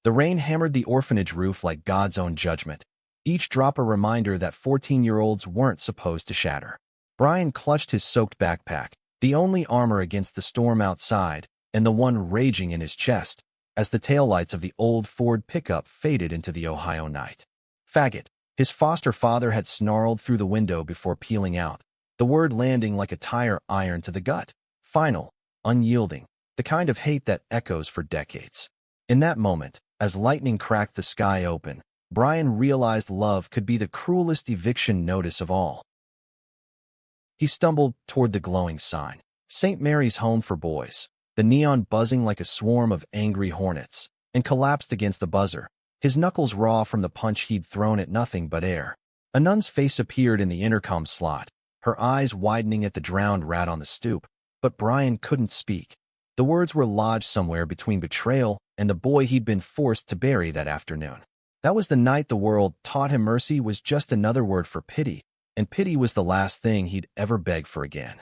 The rain hammered the orphanage roof like God's own judgment, each drop a reminder that 14-year-olds weren't supposed to shatter. Brian clutched his soaked backpack, the only armor against the storm outside, and the one raging in his chest, as the taillights of the old Ford pickup faded into the Ohio night. Faggot, his foster father had snarled through the window before peeling out, the word landing like a tire iron to the gut. Final, unyielding, the kind of hate that echoes for decades. In that moment, as lightning cracked the sky open, Brian realized love could be the cruelest eviction notice of all. He stumbled toward the glowing sign, St. Mary's Home for Boys, the neon buzzing like a swarm of angry hornets, and collapsed against the buzzer, his knuckles raw from the punch he'd thrown at nothing but air. A nun's face appeared in the intercom slot, her eyes widening at the drowned rat on the stoop, but Brian couldn't speak. The words were lodged somewhere between betrayal and the boy he'd been forced to bury that afternoon. That was the night the world taught him mercy was just another word for pity, and pity was the last thing he'd ever beg for again.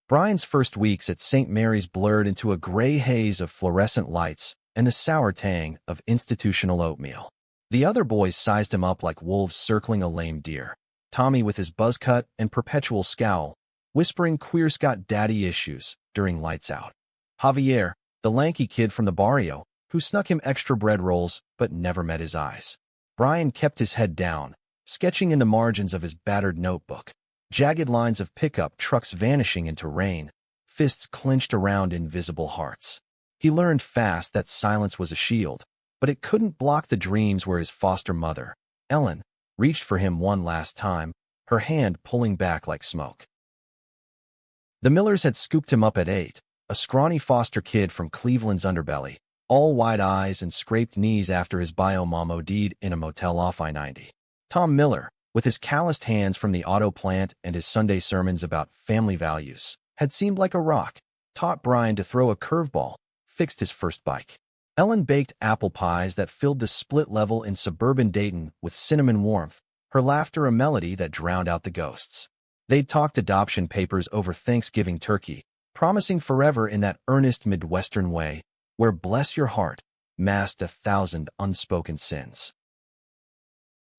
Brian's first weeks at St. Mary's blurred into a gray haze of fluorescent lights and the sour tang of institutional oatmeal. The other boys sized him up like wolves circling a lame deer. Tommy with his buzz cut and perpetual scowl, whispering queer's got daddy issues during lights out. Javier, the lanky kid from the barrio, who snuck him extra bread rolls but never met his eyes. Brian kept his head down, sketching in the margins of his battered notebook, jagged lines of pickup trucks vanishing into rain, fists clenched around invisible hearts. He learned fast that silence was a shield, but it couldn't block the dreams where his foster mother, Ellen, reached for him one last time, her hand pulling back like smoke. The Millers had scooped him up at 8, a scrawny foster kid from Cleveland's underbelly, all wide eyes and scraped knees after his bio mom OD'd in a motel off I-90. Tom Miller, with his calloused hands from the auto plant and his Sunday sermons about family values, had seemed like a rock, taught Brian to throw a curveball, fixed his first bike. Ellen baked apple pies that filled the split level in suburban Dayton with cinnamon warmth, her laughter a melody that drowned out the ghosts. They'd talked adoption papers over Thanksgiving turkey, promising forever in that earnest Midwestern way, where bless your heart masked 1,000 unspoken sins.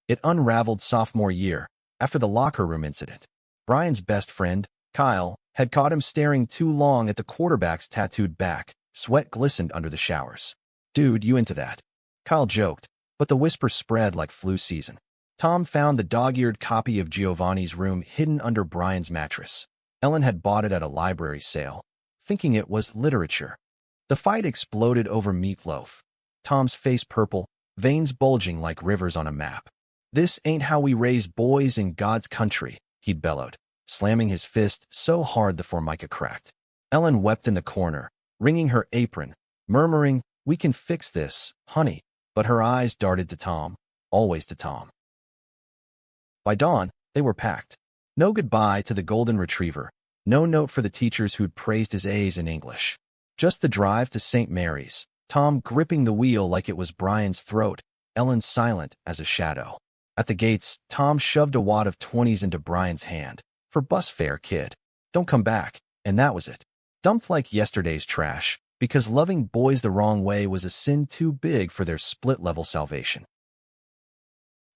It unraveled sophomore year, after the locker room incident. Brian's best friend, Kyle, had caught him staring too long at the quarterback's tattooed back. Sweat glistened under the showers. "Dude, you into that?" Kyle joked, but the whisper spread like flu season. Tom found the dog-eared copy of Giovanni's Room hidden under Brian's mattress. Ellen had bought it at a library sale, thinking it was literature. The fight exploded over meatloaf. Tom's face purple, veins bulging like rivers on a map. "This ain't how we raise boys in God's country," he'd bellowed, slamming his fist so hard the formica cracked. Ellen wept in the corner, wringing her apron, murmuring, "We can fix this, honey," but her eyes darted to Tom, always to Tom. By dawn, they were packed. No goodbye to the golden retriever, no note for the teachers who'd praised his A's in English. Just the drive to St. Mary's, Tom gripping the wheel like it was Brian's throat, Ellen silent as a shadow. At the gates, Tom shoved a wad of 20s into Brian's hand. "For bus fare, kid. Don't come back," and that was it. Dumped like yesterday's trash, because loving boys the wrong way was a sin too big for their split-level salvation.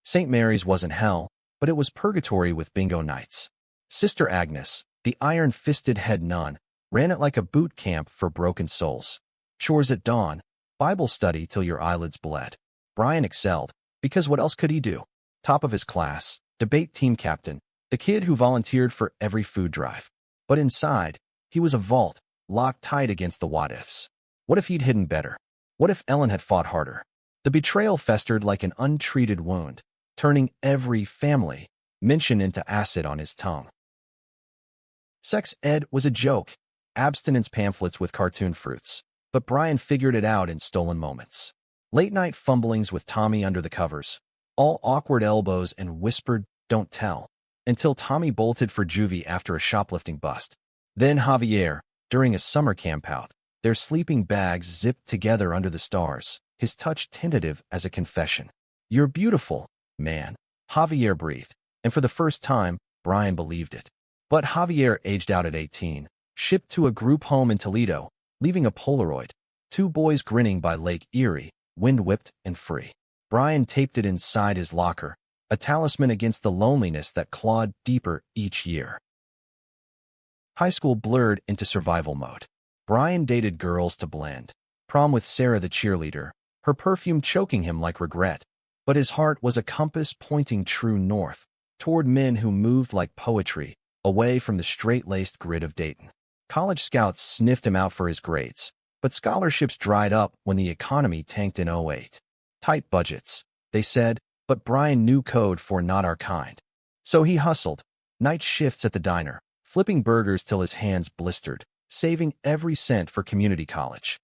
St. Mary's wasn't hell, but it was purgatory with bingo nights. Sister Agnes, the iron-fisted head nun, ran it like a boot camp for broken souls. Chores at dawn, Bible study till your eyelids bled. Brian excelled, because what else could he do? Top of his class, debate team captain, the kid who volunteered for every food drive. But inside, he was a vault, locked tight against the what-ifs. What if he'd hidden better? What if Ellen had fought harder? The betrayal festered like an untreated wound, turning every family mention into acid on his tongue. Sex ed was a joke, abstinence pamphlets with cartoon fruits, but Brian figured it out in stolen moments. Late-night fumblings with Tommy under the covers, all awkward elbows and whispered, "Don't tell," until Tommy bolted for juvie after a shoplifting bust. Then Javier, during a summer campout, their sleeping bags zipped together under the stars, his touch tentative as a confession. "You're beautiful, man," Javier breathed, and for the first time, Brian believed it. But Javier aged out at 18, shipped to a group home in Toledo, leaving a Polaroid. Two boys grinning by Lake Erie, wind-whipped and free. Brian taped it inside his locker, a talisman against the loneliness that clawed deeper each year. High school blurred into survival mode. Brian dated girls to blend. Prom with Sarah the cheerleader, her perfume choking him like regret. But his heart was a compass pointing true north, toward men who moved like poetry, away from the straight-laced grid of Dayton. College scouts sniffed him out for his grades, but scholarships dried up when the economy tanked in '08. Tight budgets, they said, but Brian knew code for not our kind. So he hustled, night shifts at the diner, flipping burgers till his hands blistered, saving every cent for community college.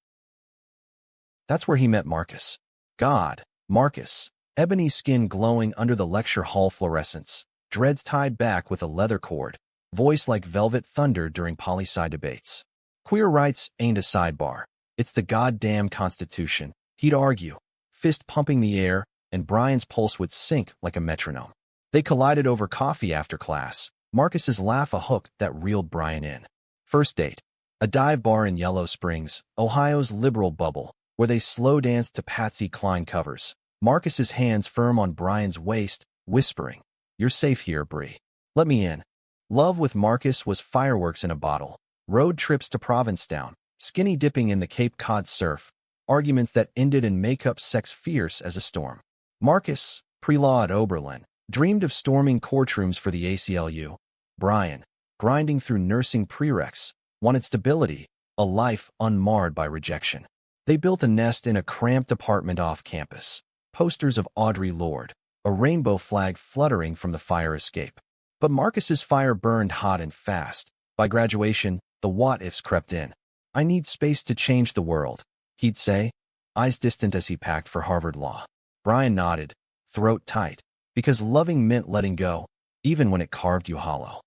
That's where he met Marcus. God, Marcus, ebony skin glowing under the lecture hall fluorescence, dreads tied back with a leather cord, voice like velvet thunder during poli-sci debates. Queer rights ain't a sidebar. It's the goddamn Constitution, he'd argue, fist pumping the air, and Brian's pulse would sink like a metronome. They collided over coffee after class, Marcus's laugh a hook that reeled Brian in. First date, a dive bar in Yellow Springs, Ohio's liberal bubble, where they slow danced to Patsy Cline covers. Marcus's hands firm on Brian's waist, whispering, "You're safe here, Bree. Let me in." Love with Marcus was fireworks in a bottle. Road trips to Provincetown, skinny dipping in the Cape Cod surf, arguments that ended in makeup sex fierce as a storm. Marcus, pre-law at Oberlin, dreamed of storming courtrooms for the ACLU. Brian, grinding through nursing prereqs, wanted stability, a life unmarred by rejection. They built a nest in a cramped apartment off campus. Posters of Audre Lorde, a rainbow flag fluttering from the fire escape. But Marcus's fire burned hot and fast. By graduation, the what-ifs crept in. "I need space to change the world," he'd say, eyes distant as he packed for Harvard Law. Brian nodded, throat tight, because loving meant letting go, even when it carved you hollow.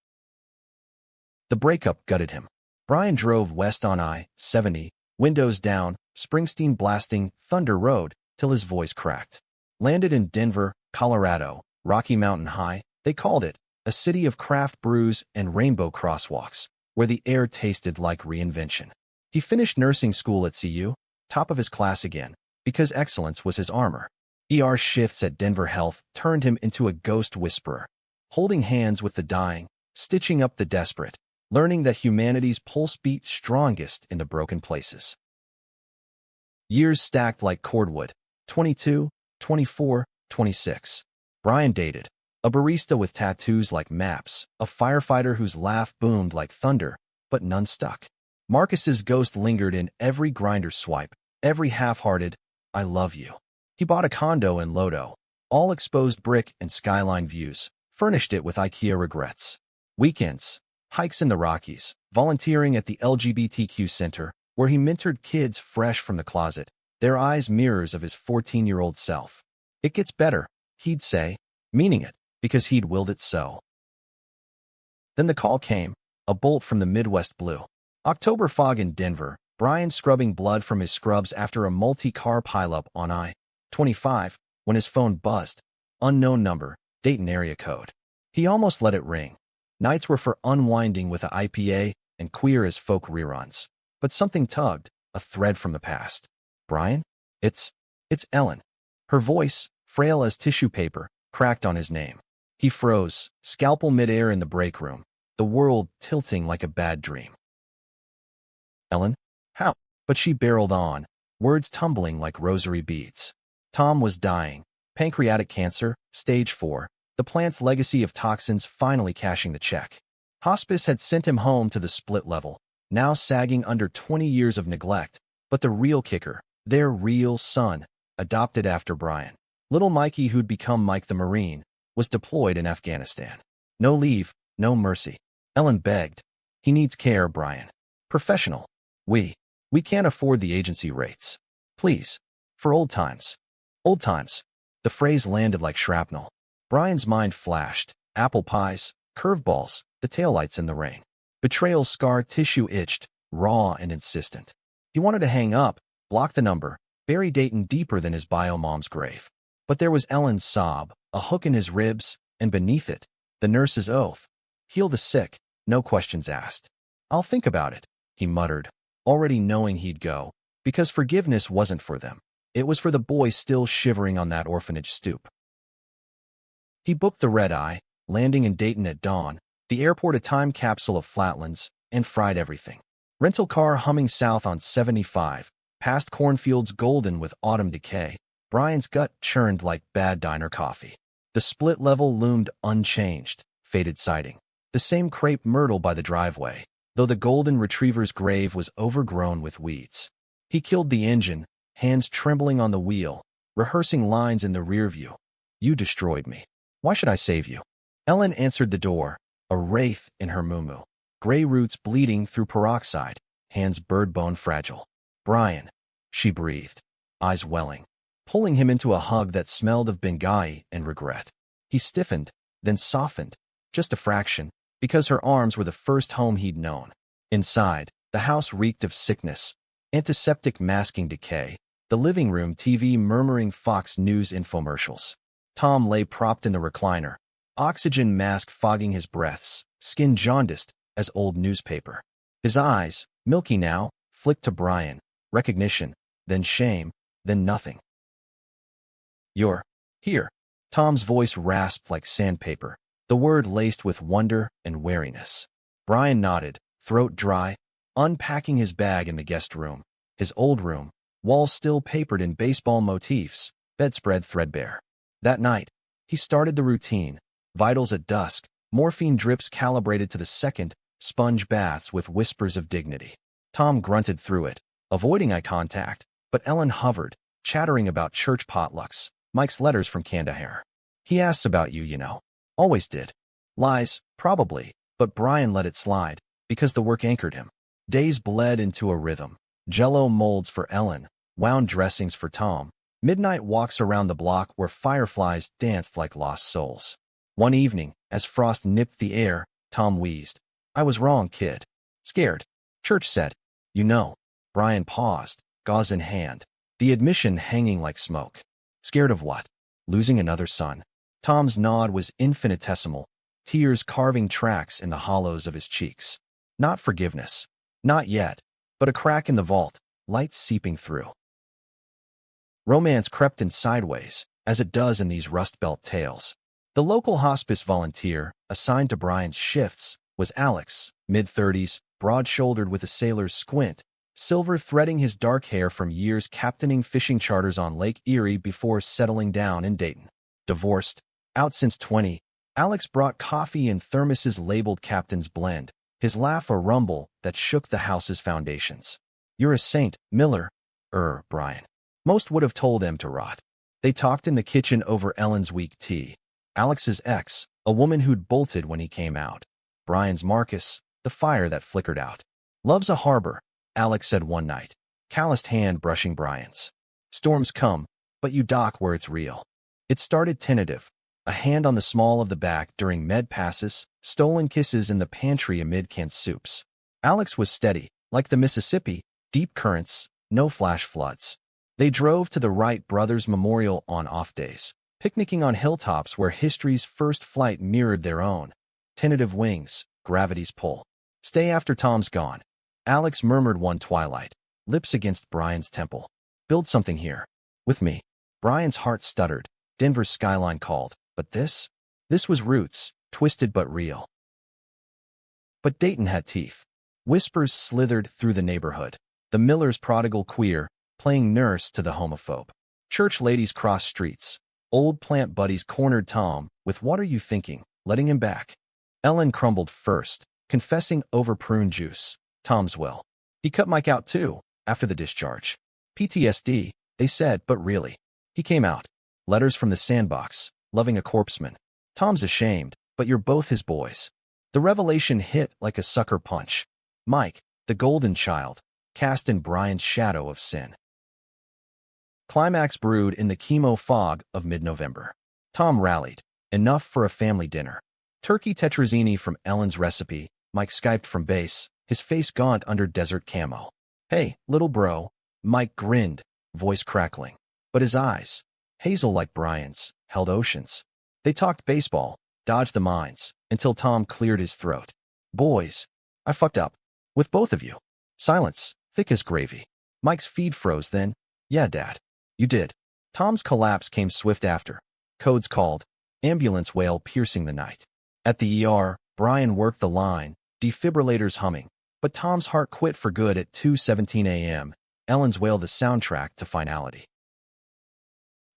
The breakup gutted him. Brian drove west on I-70, windows down, Springsteen blasting Thunder Road, till his voice cracked. Landed in Denver, Colorado, Rocky Mountain High, they called it, a city of craft brews and rainbow crosswalks, where the air tasted like reinvention. He finished nursing school at CU, top of his class again, because excellence was his armor. ER shifts at Denver Health turned him into a ghost whisperer, holding hands with the dying, stitching up the desperate, learning that humanity's pulse beat strongest in the broken places. Years stacked like cordwood, 22, 24, 26. Brian dated, a barista with tattoos like maps, a firefighter whose laugh boomed like thunder, but none stuck. Marcus's ghost lingered in every grinder swipe, every half-hearted, "I love you." He bought a condo in Lodo, all exposed brick and skyline views, furnished it with IKEA regrets. Weekends, hikes in the Rockies, volunteering at the LGBTQ center, where he mentored kids fresh from the closet, their eyes mirrors of his 14-year-old self. "It gets better," he'd say, meaning it, because he'd willed it so. Then the call came, a bolt from the Midwest blue. October fog in Denver, Brian scrubbing blood from his scrubs after a multi-car pileup on I-25, when his phone buzzed. Unknown number, Dayton area code. He almost let it ring. Nights were for unwinding with a IPA and queer as folk reruns. But something tugged, a thread from the past. "Brian? It's Ellen." Her voice, frail as tissue paper, cracked on his name. He froze, scalpel midair in the break room, the world tilting like a bad dream. "Ellen? How?" But she barreled on, words tumbling like rosary beads. Tom was dying. Pancreatic cancer, stage 4, the plant's legacy of toxins finally cashing the check. Hospice had sent him home to the split level, now sagging under 20 years of neglect, but the real kicker, their real son, adopted after Brian. Little Mikey, who'd become Mike the Marine, was deployed in Afghanistan. No leave, no mercy. Ellen begged. "He needs care, Brian. Professional. We can't afford the agency rates. Please. For old times." Old times. The phrase landed like shrapnel. Brian's mind flashed. Apple pies, curveballs, the taillights in the rain. Betrayal scar tissue itched, raw and insistent. He wanted to hang up, block the number, bury Dayton deeper than his bio-mom's grave. But there was Ellen's sob, a hook in his ribs, and beneath it, the nurse's oath. "Heal the sick, no questions asked." "I'll think about it," he muttered, already knowing he'd go, Because forgiveness wasn't for them. It was for the boy still shivering on that orphanage stoop. He booked the red-eye, landing in Dayton at dawn, the airport a time capsule of Flatlands, and fried everything. Rental car humming south on 75, past cornfields golden with autumn decay. Brian's gut churned like bad diner coffee. The split level loomed unchanged, faded siding. The same crepe myrtle by the driveway, though the golden retriever's grave was overgrown with weeds. He killed the engine, hands trembling on the wheel, rehearsing lines in the rear view. You destroyed me. Why should I save you? Ellen answered the door, a wraith in her muumuu. Gray roots bleeding through peroxide, hands bird-bone fragile. Brian, she breathed, eyes welling, pulling him into a hug that smelled of Benghazi and regret. He stiffened, then softened, just a fraction, because her arms were the first home he'd known. Inside, the house reeked of sickness, antiseptic masking decay, the living room TV murmuring Fox News infomercials. Tom lay propped in the recliner, oxygen mask fogging his breaths, skin jaundiced as old newspaper. His eyes, milky now, flicked to Brian, recognition, then shame, then nothing. You're here. Tom's voice rasped like sandpaper, the word laced with wonder and wariness. Brian nodded, throat dry, unpacking his bag in the guest room, his old room, walls still papered in baseball motifs, bedspread threadbare. That night, he started the routine, vitals at dusk, morphine drips calibrated to the second, sponge baths with whispers of dignity. Tom grunted through it, avoiding eye contact, but Ellen hovered, chattering about church potlucks, Mike's letters from Kandahar. He asks about you, you know. Always did. Lies, probably, but Brian let it slide, because the work anchored him. Days bled into a rhythm. Jell-O molds for Ellen, wound dressings for Tom, midnight walks around the block where fireflies danced like lost souls. One evening, as frost nipped the air, Tom wheezed. I was wrong, kid. Scared. Church said. You know. Brian paused, gauze in hand, the admission hanging like smoke. Scared of what? Losing another son. Tom's nod was infinitesimal, tears carving tracks in the hollows of his cheeks. Not forgiveness. Not yet, but a crack in the vault, light seeping through. Romance crept in sideways, as it does in these Rust Belt tales. The local hospice volunteer, assigned to Brian's shifts, was Alex, mid-30s, broad-shouldered with a sailor's squint, silver threading his dark hair from years captaining fishing charters on Lake Erie before settling down in Dayton. Divorced, out since 20, Alex brought coffee in thermoses labeled Captain's Blend, his laugh a rumble that shook the house's foundations. You're a saint, Miller. Brian. Most would have told him to rot. They talked in the kitchen over Ellen's weak tea. Alex's ex, a woman who'd bolted when he came out. Brian's Marcus, the fire that flickered out. Love's a harbor, Alex said one night, calloused hand brushing Brian's. Storms come, but you dock where it's real. It started tentative, a hand on the small of the back during med passes, stolen kisses in the pantry amid canned soups. Alex was steady, like the Mississippi, deep currents, no flash floods. They drove to the Wright Brothers Memorial on off days, picnicking on hilltops where history's first flight mirrored their own. Tentative wings, gravity's pull. Stay after Tom's gone. Alex murmured one twilight, lips against Brian's temple. Build something here. With me. Brian's heart stuttered. Denver's skyline called. But this? This was roots, twisted but real. But Dayton had teeth. Whispers slithered through the neighborhood. The Miller's prodigal queer, playing nurse to the homophobe. Church ladies crossed streets. Old plant buddies cornered Tom with what are you thinking, letting him back. Ellen crumbled first, confessing over prune juice. Tom's will. He cut Mike out too, after the discharge. PTSD, they said, but really. He came out. Letters from the sandbox, loving a corpseman. Tom's ashamed, but you're both his boys. The revelation hit like a sucker punch. Mike, the golden child, cast in Brian's shadow of sin. Climax brewed in the chemo fog of mid-November. Tom rallied. Enough for a family dinner. Turkey tetrazzini from Ellen's recipe. Mike Skyped from base, his face gaunt under desert camo. Hey, little bro. Mike grinned, voice crackling. But his eyes, hazel like Brian's, held oceans. They talked baseball, dodged the mines, until Tom cleared his throat. Boys, I fucked up. With both of you. Silence, thick as gravy. Mike's feed froze then. Yeah, Dad. You did. Tom's collapse came swift after. Codes called. Ambulance wail piercing the night. At the ER, Brian worked the line, defibrillators humming. But Tom's heart quit for good at 2:17 a.m. Ellen's wail the soundtrack to finality.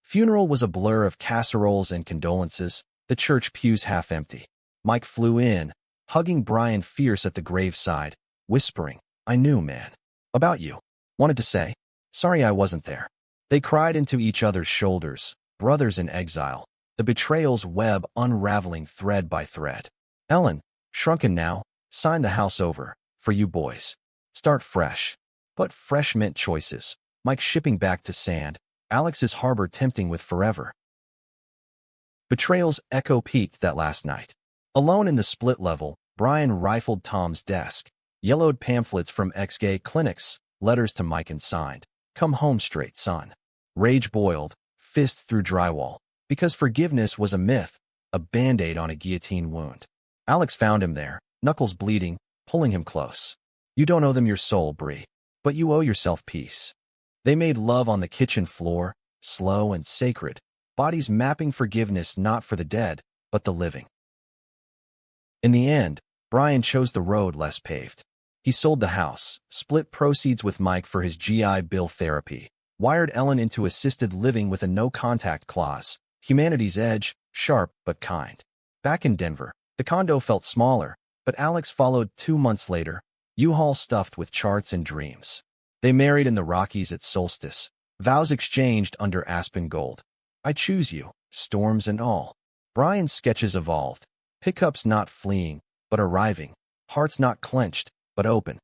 Funeral was a blur of casseroles and condolences, the church pews half empty. Mike flew in, hugging Brian fierce at the graveside, whispering, I knew, man. About you. Wanted to say, sorry I wasn't there. They cried into each other's shoulders, brothers in exile, the betrayal's web unraveling thread by thread. Ellen, shrunken now, signed the house over, for you boys. Start fresh. But fresh meant choices. Mike shipping back to sand, Alex's harbor tempting with forever. Betrayal's echo peaked that last night. Alone in the split level, Brian rifled Tom's desk. Yellowed pamphlets from ex-gay clinics, letters to Mike and signed. Come home straight, son. Rage boiled, fists through drywall. Because forgiveness was a myth, a band-aid on a guillotine wound. Alex found him there, knuckles bleeding, pulling him close. You don't owe them your soul, Bree. But you owe yourself peace. They made love on the kitchen floor, slow and sacred, bodies mapping forgiveness not for the dead, but the living. In the end, Brian chose the road less paved. He sold the house, split proceeds with Mike for his GI Bill therapy, wired Ellen into assisted living with a no-contact clause, humanity's edge, sharp but kind. Back in Denver, the condo felt smaller, but Alex followed 2 months later, U-Haul stuffed with charts and dreams. They married in the Rockies at solstice, vows exchanged under aspen gold. I choose you, storms and all. Brian's sketches evolved, pickups not fleeing, but arriving, hearts not clenched, but open.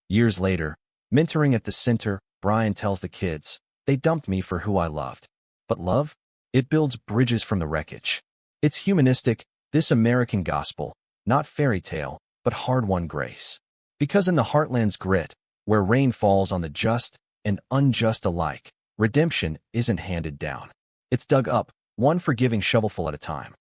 Years later, mentoring at the center, Brian tells the kids, they dumped me for who I loved. But love? It builds bridges from the wreckage. It's humanistic, this American gospel, not fairy tale, but hard-won grace. Because in the heartland's grit, where rain falls on the just and unjust alike, redemption isn't handed down. It's dug up, one forgiving shovelful at a time.